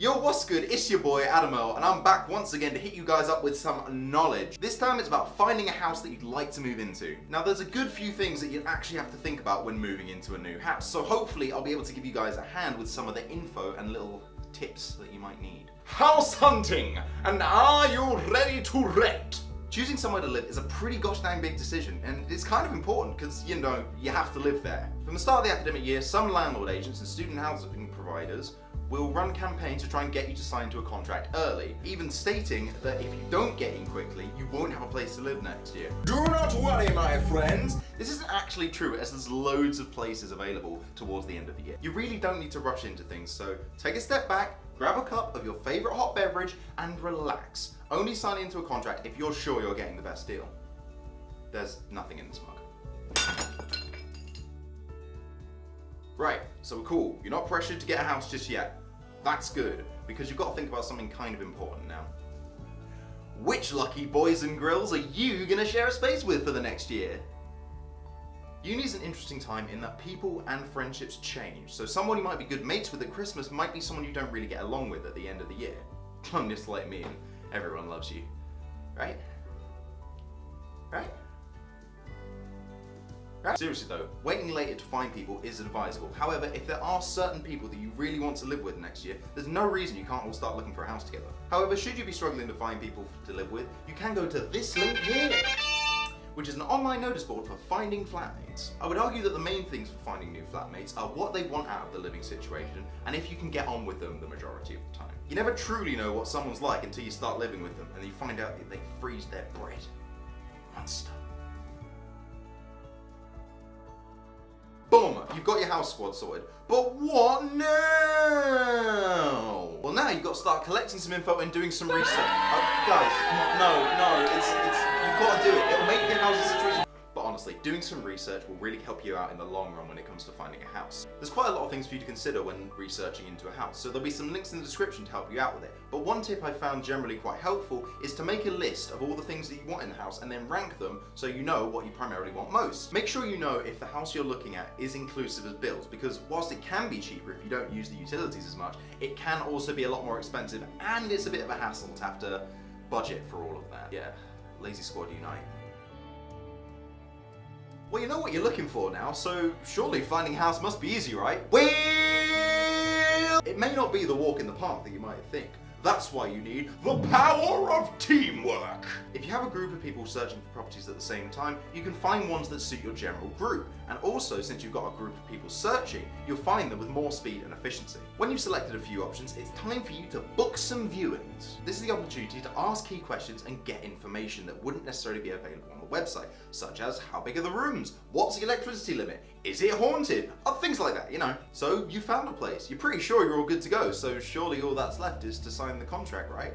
Yo, what's good? It's your boy Adamo, and I'm back once again to hit you guys up with some knowledge. This time it's about finding a house that you'd like to move into. Now there's a good few things that you actually have to think about when moving into a new house, so hopefully I'll be able to give you guys a hand with some of the info and little tips that you might need. House hunting! And are you ready to rent? Choosing somewhere to live is a pretty gosh dang big decision, and it's kind of important because, you know, you have to live there. From the start of the academic year, some landlord agents and student housing providers will run campaigns to try and get you to sign to a contract early, even stating that if you don't get in quickly, you won't have a place to live next year. Do not worry, my friends! This isn't actually true, as there's loads of places available towards the end of the year. You really don't need to rush into things, so take a step back, grab a cup of your favorite hot beverage, and relax. Only sign into a contract if you're sure you're getting the best deal. There's nothing in this mug. Right, so cool. You're not pressured to get a house just yet. That's good, because you've got to think about something kind of important now. Which lucky boys and girls are you gonna share a space with for the next year? Uni's an interesting time in that people and friendships change. So someone you might be good mates with at Christmas might be someone you don't really get along with at the end of the year. I'm just like me and everyone loves you. Right? Right? Seriously though, waiting later to find people is advisable. However, if there are certain people that you really want to live with next year, there's no reason you can't all start looking for a house together. However, should you be struggling to find people to live with, you can go to this link here, which is an online notice board for finding flatmates. I would argue that the main things for finding new flatmates are what they want out of the living situation and if you can get on with them the majority of the time. You never truly know what someone's like until you start living with them and you find out that they freeze their bread. Monster. Boom! You've got your house squad sorted. But what now? Well, now you've got to start collecting some info and doing some research. Guys, no, you've got to do it. It'll make your house a situation. But honestly, doing some research will really help you out in the long run when it comes to finding a house. There's quite a lot of things for you to consider when researching into a house, so there'll be some links in the description to help you out with it. But one tip I found generally quite helpful is to make a list of all the things that you want in the house and then rank them so you know what you primarily want most. Make sure you know if the house you're looking at is inclusive of bills, because whilst it can be cheaper if you don't use the utilities as much, it can also be a lot more expensive and it's a bit of a hassle to have to budget for all of that. Yeah, Lazy Squad unite. Well, you know what you're looking for now, so surely finding a house must be easy, right? Well, it may not be the walk in the park that you might think. That's why you need the power of teamwork. If you have a group of people searching for properties at the same time, you can find ones that suit your general group. And also, since you've got a group of people searching, you'll find them with more speed and efficiency. When you've selected a few options, it's time for you to book some viewings. This is the opportunity to ask key questions and get information that wouldn't necessarily be available on the website, such as how big are the rooms, what's the electricity limit, is it haunted, things like that, you know. So you found a place, you're pretty sure you're all good to go, so surely all that's left is to sign the contract, right?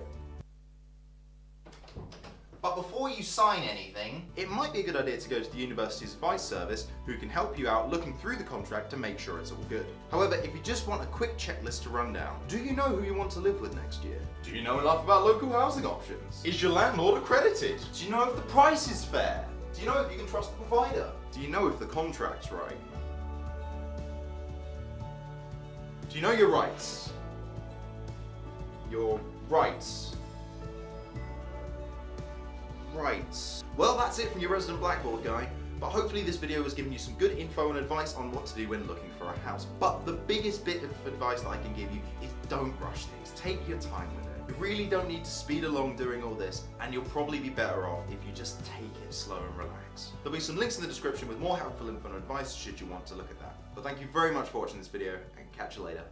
But before you sign anything, it might be a good idea to go to the university's advice service who can help you out looking through the contract to make sure it's all good. However, if you just want a quick checklist to run down, do you know who you want to live with next year? Do you know enough about local housing options? Is your landlord accredited? Do you know if the price is fair? Do you know if you can trust the provider? Do you know if the contract's right? Do you know your rights? Your rights. Rights. Well, that's it from your resident Blackboard guy. But hopefully this video has given you some good info and advice on what to do when looking for a house. But the biggest bit of advice that I can give you is don't rush things. Take your time with it. You really don't need to speed along doing all this, and you'll probably be better off if you just take it slow and relax. There'll be some links in the description with more helpful info and advice should you want to look at that. But thank you very much for watching this video, and catch you later.